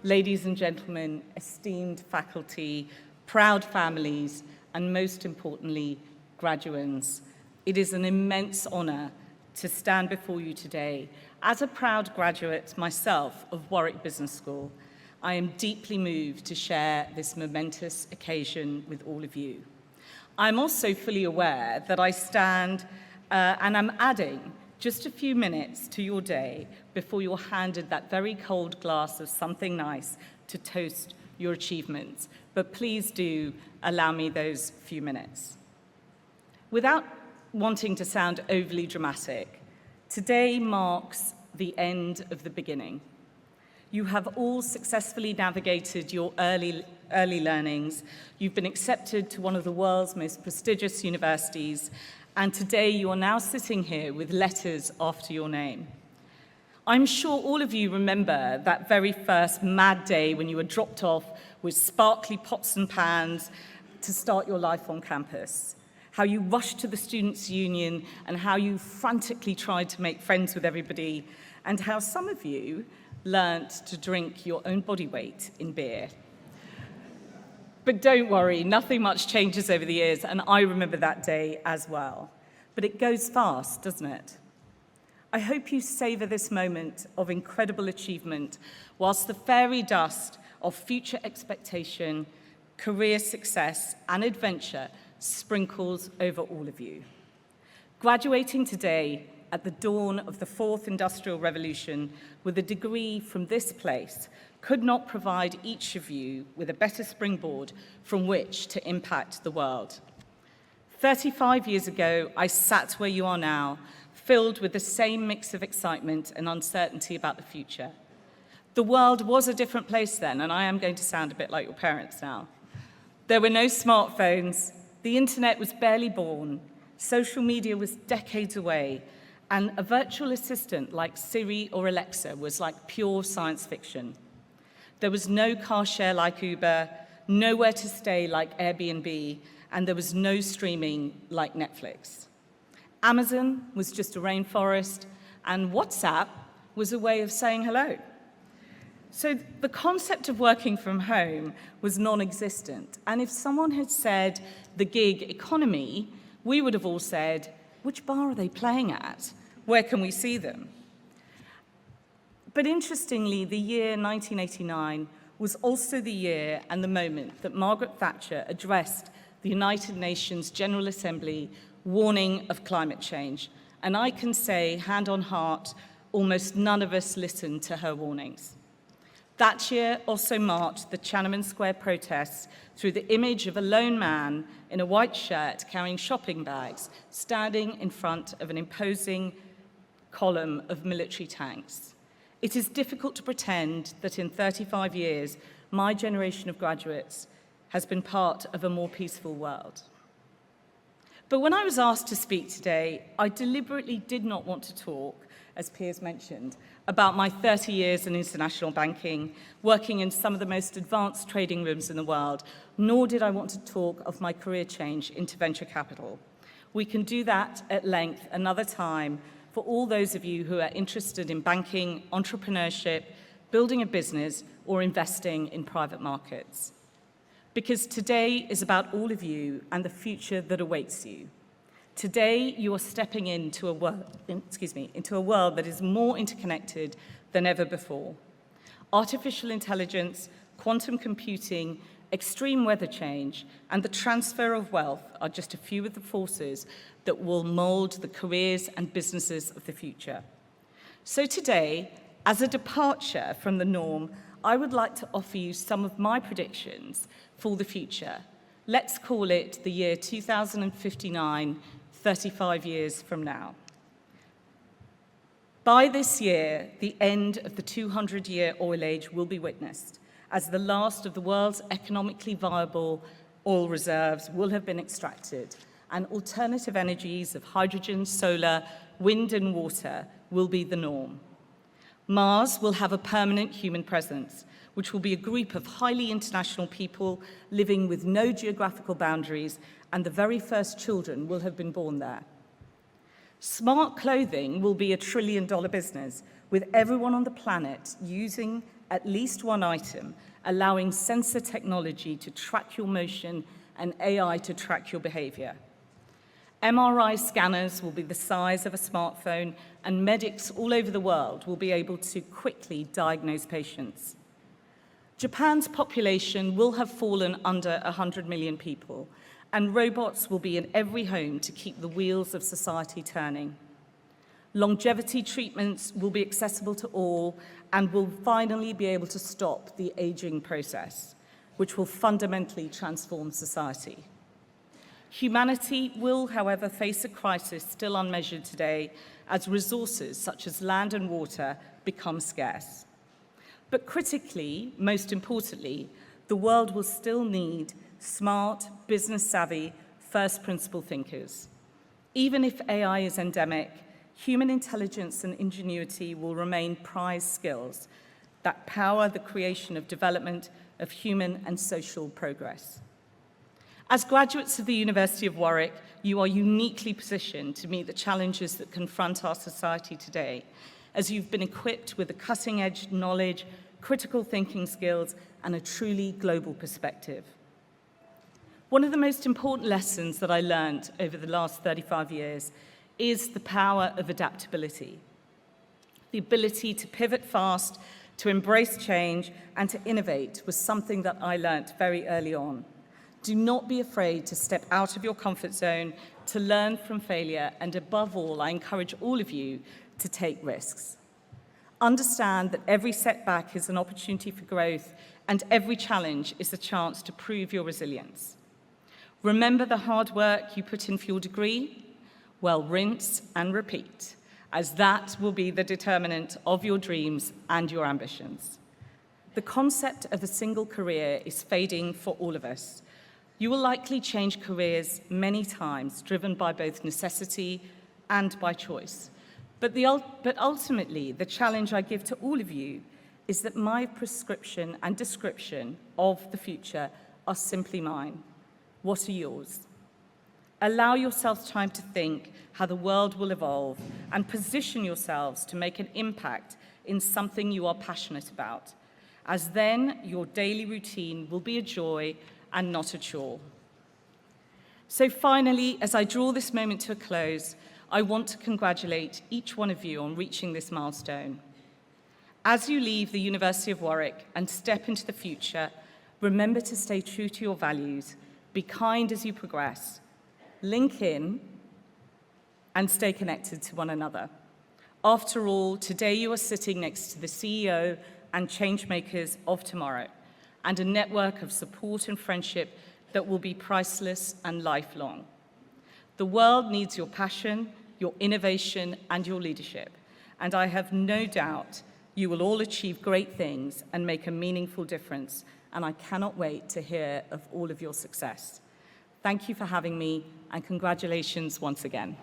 ladies and gentlemen, esteemed faculty, proud families, and most importantly, graduands. It is an immense honor to stand before you today. As a proud graduate myself of Warwick Business School, I am deeply moved to share this momentous occasion with all of you. I'm also fully aware that I stand and I'm adding just a few minutes to your day before you're handed that very cold glass of something nice to toast your achievements. But please do allow me those few minutes. Without wanting to sound overly dramatic, today marks the end of the beginning. You have all successfully navigated your early learnings. You've been accepted to one of the world's most prestigious universities, and today you are now sitting here with letters after your name. I'm sure all of you remember that very first mad day when you were dropped off with sparkly pots and pans to start your life on campus. How you rushed to the Students' Union and how you frantically tried to make friends with everybody, and how some of you learnt to drink your own body weight in beer. But don't worry, nothing much changes over the years, and I remember that day as well. But it goes fast, doesn't it? I hope you savor this moment of incredible achievement whilst the fairy dust of future expectation, career success, and adventure sprinkles over all of you. Graduating today at the dawn of the fourth industrial revolution with a degree from this place could not provide each of you with a better springboard from which to impact the world. 35 years ago, I sat where you are now, filled with the same mix of excitement and uncertainty about the future. The world was a different place then, and I am going to sound a bit like your parents now. There were no smartphones, the internet was barely born, social media was decades away, and a virtual assistant like Siri or Alexa was like pure science fiction. There was no car share like Uber, nowhere to stay like Airbnb, and there was no streaming like Netflix. Amazon was just a rainforest, and WhatsApp was a way of saying hello. So the concept of working from home was non-existent, and if someone had said the gig economy, we would have all said, which bar are they playing at? Where can we see them? But interestingly, the year 1989 was also the year and the moment that Margaret Thatcher addressed the United Nations General Assembly warning of climate change. And I can say, hand on heart, almost none of us listened to her warnings. That year also marked the Tiananmen Square protests through the image of a lone man in a white shirt carrying shopping bags, standing in front of an imposing column of military tanks. It is difficult to pretend that in 35 years, my generation of graduates has been part of a more peaceful world. But when I was asked to speak today, I deliberately did not want to talk, as Piers mentioned, about my 30 years in international banking, working in some of the most advanced trading rooms in the world, nor did I want to talk of my career change into venture capital. We can do that at length another time for all those of you who are interested in banking, entrepreneurship, building a business, or investing in private markets. Because today is about all of you and the future that awaits you. Today, you are stepping into a world that is more interconnected than ever before. Artificial intelligence, quantum computing, extreme weather change, and the transfer of wealth are just a few of the forces that will mold the careers and businesses of the future. So today, as a departure from the norm, I would like to offer you some of my predictions for the future. Let's call it the year 2059, 35 years from now. By this year, the end of the 200-year oil age will be witnessed, as the last of the world's economically viable oil reserves will have been extracted, and alternative energies of hydrogen, solar, wind, and water will be the norm. Mars will have a permanent human presence, which will be a group of highly international people living with no geographical boundaries, and the very first children will have been born there. Smart clothing will be $1 trillion business, with everyone on the planet using at least one item, allowing sensor technology to track your motion and AI to track your behavior. MRI scanners will be the size of a smartphone, and medics all over the world will be able to quickly diagnose patients. Japan's population will have fallen under 100 million people, and robots will be in every home to keep the wheels of society turning. Longevity treatments will be accessible to all and will finally be able to stop the aging process, which will fundamentally transform society. Humanity will, however, face a crisis still unmeasured today as resources such as land and water become scarce. But critically, most importantly, the world will still need smart, business-savvy, first-principle thinkers. Even if AI is endemic, human intelligence and ingenuity will remain prized skills that power the creation of development of human and social progress. As graduates of the University of Warwick, you are uniquely positioned to meet the challenges that confront our society today, as you've been equipped with a cutting-edge knowledge, critical thinking skills, and a truly global perspective. One of the most important lessons that I learned over the last 35 years is the power of adaptability. The ability to pivot fast, to embrace change, and to innovate was something that I learned very early on. Do not be afraid to step out of your comfort zone, to learn from failure, and above all, I encourage all of you to take risks. Understand that every setback is an opportunity for growth, and every challenge is a chance to prove your resilience. Remember the hard work you put in for your degree? Well, rinse and repeat, as that will be the determinant of your dreams and your ambitions. The concept of a single career is fading for all of us. You will likely change careers many times, driven by both necessity and by choice. But ultimately, the challenge I give to all of you is that my prescription and description of the future are simply mine. What are yours? Allow yourselves time to think how the world will evolve and position yourselves to make an impact in something you are passionate about, as then your daily routine will be a joy and not a chore. So finally, as I draw this moment to a close, I want to congratulate each one of you on reaching this milestone. As you leave the University of Warwick and step into the future, remember to stay true to your values, be kind as you progress, link in, and stay connected to one another. After all, today you are sitting next to the CEO and changemakers of tomorrow, and a network of support and friendship that will be priceless and lifelong. The world needs your passion, your innovation, and your leadership, and I have no doubt you will all achieve great things and make a meaningful difference, and I cannot wait to hear of all of your success. Thank you for having me, and congratulations once again.